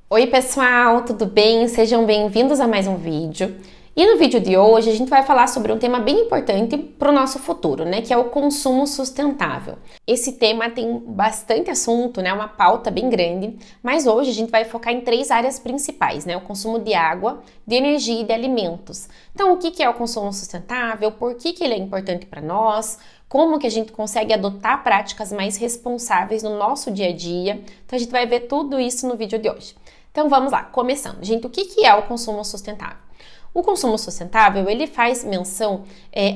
Oi pessoal, tudo bem? Sejam bem-vindos a mais um vídeo. E no vídeo de hoje a gente vai falar sobre um tema bem importante para o nosso futuro, né? Que é o consumo sustentável. Esse tema tem bastante assunto, né? Uma pauta bem grande, mas hoje a gente vai focar em três áreas principais, né? O consumo de água, de energia e de alimentos. Então, o que é o consumo sustentável? Por que ele é importante para nós? Como que a gente consegue adotar práticas mais responsáveis no nosso dia a dia? Então, a gente vai ver tudo isso no vídeo de hoje. Então, vamos lá, começando. Gente, o que é o consumo sustentável? O consumo sustentável, ele faz menção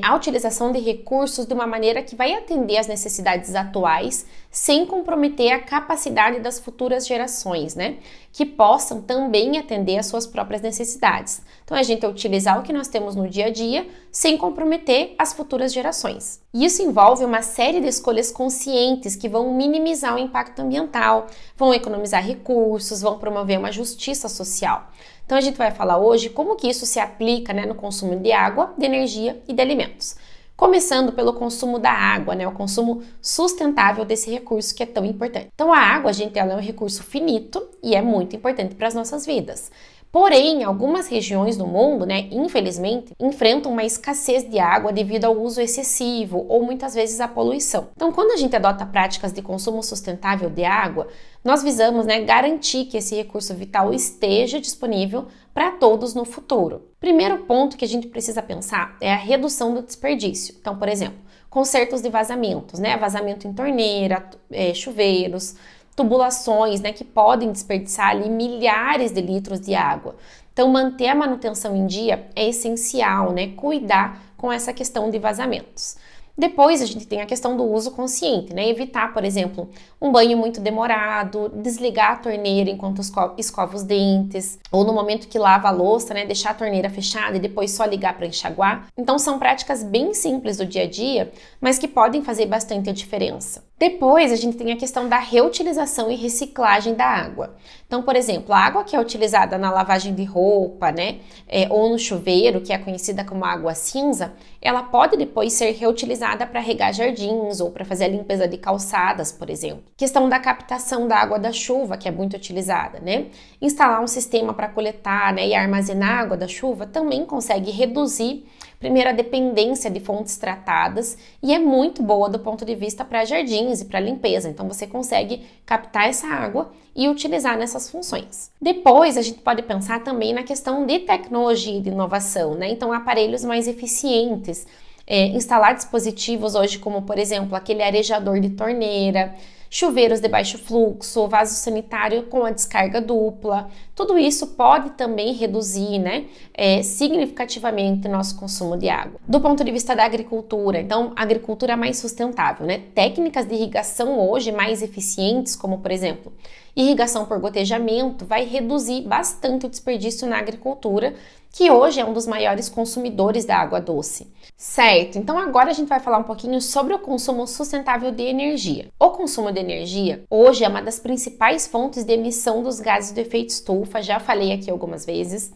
à utilização de recursos de uma maneira que vai atender às necessidades atuais, sem comprometer a capacidade das futuras gerações, né? Que possam também atender às suas próprias necessidades. Então, a gente utilizar o que nós temos no dia a dia, sem comprometer as futuras gerações. E isso envolve uma série de escolhas conscientes que vão minimizar o impacto ambiental, vão economizar recursos, vão promover uma justiça social. Então, a gente vai falar hoje como que isso se aplica, né, no consumo de água, de energia e de alimentos. Começando pelo consumo da água, né, o consumo sustentável desse recurso que é tão importante. Então, a água, gente, ela é um recurso finito e é muito importante para as nossas vidas. Porém, algumas regiões do mundo, né, infelizmente, enfrentam uma escassez de água devido ao uso excessivo ou muitas vezes à poluição. Então, quando a gente adota práticas de consumo sustentável de água, nós visamos, né, garantir que esse recurso vital esteja disponível para todos no futuro. Primeiro ponto que a gente precisa pensar é a redução do desperdício. Então, por exemplo, consertos de vazamentos, né, vazamento em torneira, chuveiros, tubulações, né, que podem desperdiçar ali milhares de litros de água. Então, manter a manutenção em dia é essencial, né, cuidar com essa questão de vazamentos. Depois, a gente tem a questão do uso consciente, né, evitar, por exemplo, um banho muito demorado, desligar a torneira enquanto escova os dentes, ou no momento que lava a louça, né, deixar a torneira fechada e depois só ligar para enxaguar. Então, são práticas bem simples do dia a dia, mas que podem fazer bastante a diferença. Depois, a gente tem a questão da reutilização e reciclagem da água. Então, por exemplo, a água que é utilizada na lavagem de roupa, né, ou no chuveiro, que é conhecida como água cinza, ela pode depois ser reutilizada para regar jardins ou para fazer a limpeza de calçadas, por exemplo. Questão da captação da água da chuva, que é muito utilizada, né? Instalar um sistema para coletar, né, e armazenar a água da chuva também consegue reduzir, primeiro, a dependência de fontes tratadas e é muito boa do ponto de vista para jardins e para limpeza. Então, você consegue captar essa água e utilizar nessas funções. Depois, a gente pode pensar também na questão de tecnologia e de inovação, né? Então, aparelhos mais eficientes, instalar dispositivos hoje como, por exemplo, aquele arejador de torneira, chuveiros de baixo fluxo, vaso sanitário com a descarga dupla, tudo isso pode também reduzir, né, significativamente o nosso consumo de água. Do ponto de vista da agricultura, então, agricultura mais sustentável, né, técnicas de irrigação hoje mais eficientes, como por exemplo, irrigação por gotejamento, vai reduzir bastante o desperdício na agricultura, que hoje é um dos maiores consumidores da água doce. Certo, então agora a gente vai falar um pouquinho sobre o consumo sustentável de energia. O consumo de energia hoje é uma das principais fontes de emissão dos gases do efeito estufa, já falei aqui algumas vezes,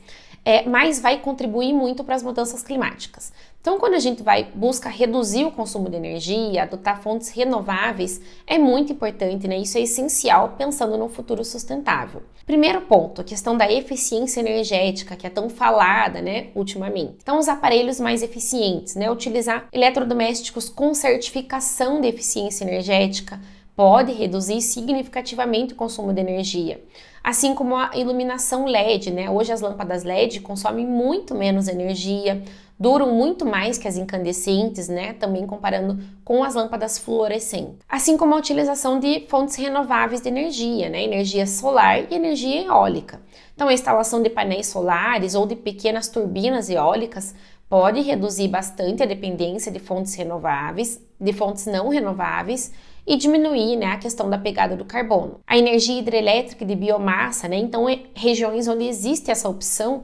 mas vai contribuir muito para as mudanças climáticas. Então, quando a gente busca reduzir o consumo de energia, adotar fontes renováveis, é muito importante, né? Isso é essencial pensando no futuro sustentável. Primeiro ponto, a questão da eficiência energética, que é tão falada, né, ultimamente. Então, os aparelhos mais eficientes, né? Utilizar eletrodomésticos com certificação de eficiência energética pode reduzir significativamente o consumo de energia. Assim como a iluminação LED, né? Hoje as lâmpadas LED consomem muito menos energia, duram muito mais que as incandescentes, né? Também comparando com as lâmpadas fluorescentes. Assim como a utilização de fontes renováveis de energia, né? Energia solar e energia eólica. Então, a instalação de painéis solares ou de pequenas turbinas eólicas pode reduzir bastante a dependência de fontes renováveis, de fontes não renováveis, e diminuir, né, a questão da pegada do carbono. A energia hidrelétrica de biomassa, né, então regiões onde existe essa opção,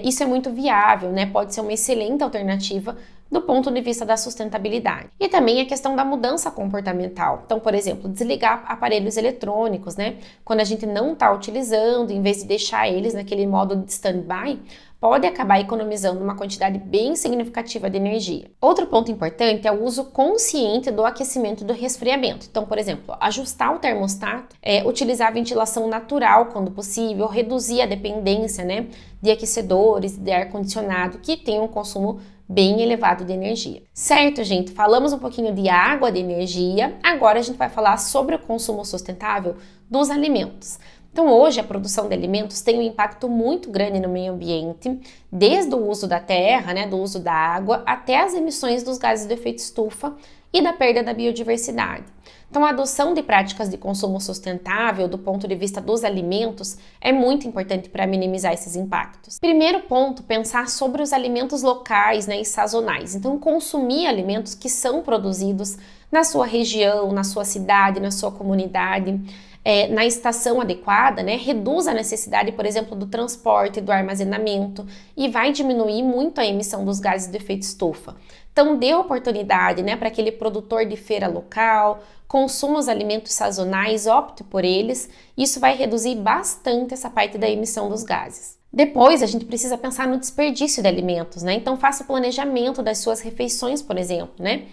isso é muito viável, né, pode ser uma excelente alternativa do ponto de vista da sustentabilidade. E também a questão da mudança comportamental. Então, por exemplo, desligar aparelhos eletrônicos, né? Quando a gente não está utilizando, em vez de deixar eles naquele modo de stand-by, pode acabar economizando uma quantidade bem significativa de energia. Outro ponto importante é o uso consciente do aquecimento e do resfriamento. Então, por exemplo, ajustar o termostato, utilizar a ventilação natural quando possível, reduzir a dependência, né, de aquecedores, de ar-condicionado, que tem um consumo bem elevado de energia. Certo, gente? Falamos um pouquinho de água, de energia. Agora a gente vai falar sobre o consumo sustentável dos alimentos. Então, hoje, a produção de alimentos tem um impacto muito grande no meio ambiente, desde o uso da terra, né, do uso da água, até as emissões dos gases de efeito estufa e da perda da biodiversidade. Então, a adoção de práticas de consumo sustentável do ponto de vista dos alimentos é muito importante para minimizar esses impactos. Primeiro ponto, pensar sobre os alimentos locais, né, e sazonais. Então, consumir alimentos que são produzidos na sua região, na sua cidade, na sua comunidade, na estação adequada, né, reduz a necessidade, por exemplo, do transporte, do armazenamento e vai diminuir muito a emissão dos gases de efeito estufa. Então, dê oportunidade, né, para aquele produtor de feira local, consuma os alimentos sazonais, opte por eles, isso vai reduzir bastante essa parte da emissão dos gases. Depois, a gente precisa pensar no desperdício de alimentos, né? Então, faça o planejamento das suas refeições, por exemplo, né?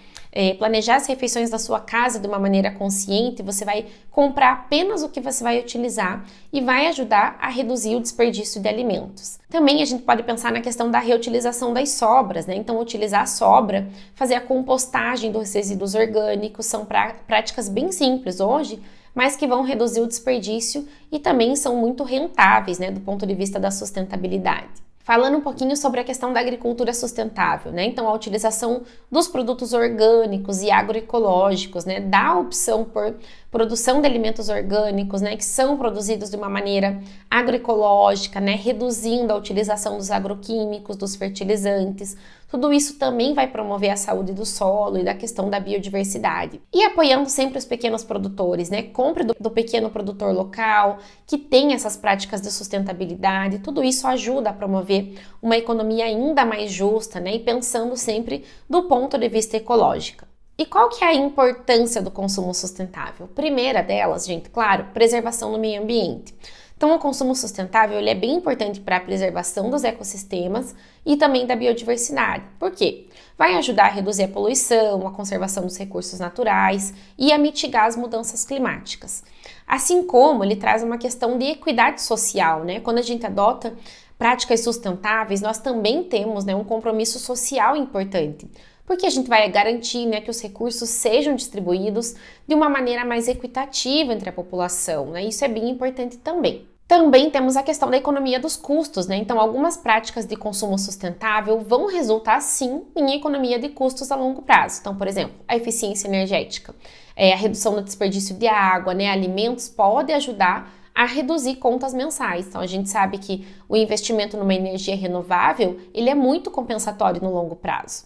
Planejar as refeições da sua casa de uma maneira consciente, você vai comprar apenas o que você vai utilizar e vai ajudar a reduzir o desperdício de alimentos. Também a gente pode pensar na questão da reutilização das sobras, né? Então, utilizar a sobra, fazer a compostagem dos resíduos orgânicos, são práticas bem simples hoje, mas que vão reduzir o desperdício e também são muito rentáveis, né, do ponto de vista da sustentabilidade. Falando um pouquinho sobre a questão da agricultura sustentável, né? Então, a utilização dos produtos orgânicos e agroecológicos, né? Dá a opção por produção de alimentos orgânicos, né? Que são produzidos de uma maneira agroecológica, né? Reduzindo a utilização dos agroquímicos, dos fertilizantes. Tudo isso também vai promover a saúde do solo e da questão da biodiversidade. E apoiando sempre os pequenos produtores, né? Compre do pequeno produtor local, que tem essas práticas de sustentabilidade. Tudo isso ajuda a promover uma economia ainda mais justa, né? E pensando sempre do ponto de vista ecológico. E qual que é a importância do consumo sustentável? Primeira delas, gente, claro, preservação do meio ambiente. Então, o consumo sustentável ele é bem importante para a preservação dos ecossistemas e também da biodiversidade. Por quê? Vai ajudar a reduzir a poluição, a conservação dos recursos naturais e a mitigar as mudanças climáticas. Assim como ele traz uma questão de equidade social, né? Quando a gente adota práticas sustentáveis, nós também temos, né, um compromisso social importante. Porque a gente vai garantir, né, que os recursos sejam distribuídos de uma maneira mais equitativa entre a população, né? Isso é bem importante também. Também temos a questão da economia dos custos, né? Então, algumas práticas de consumo sustentável vão resultar, sim, em economia de custos a longo prazo. Então, por exemplo, a eficiência energética, a redução do desperdício de água, né? Alimentos pode ajudar a reduzir contas mensais. Então, a gente sabe que o investimento numa energia renovável, ele é muito compensatório no longo prazo.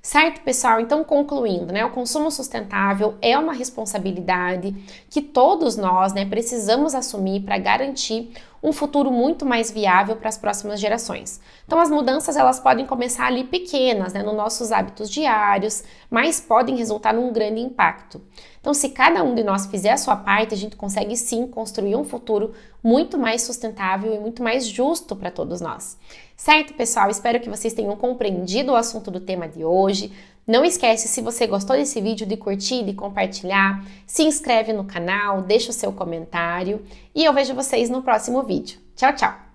Certo, pessoal? Então, concluindo, né, o consumo sustentável é uma responsabilidade que todos nós, né, precisamos assumir para garantir um futuro muito mais viável para as próximas gerações. Então, as mudanças elas podem começar ali pequenas, né, nos nossos hábitos diários, mas podem resultar num grande impacto. Então, se cada um de nós fizer a sua parte, a gente consegue sim construir um futuro muito mais sustentável e muito mais justo para todos nós. Certo, pessoal? Espero que vocês tenham compreendido o assunto do tema de hoje. Não esquece, se você gostou desse vídeo, de curtir, de compartilhar, se inscreve no canal, deixa o seu comentário e eu vejo vocês no próximo vídeo. Tchau, tchau!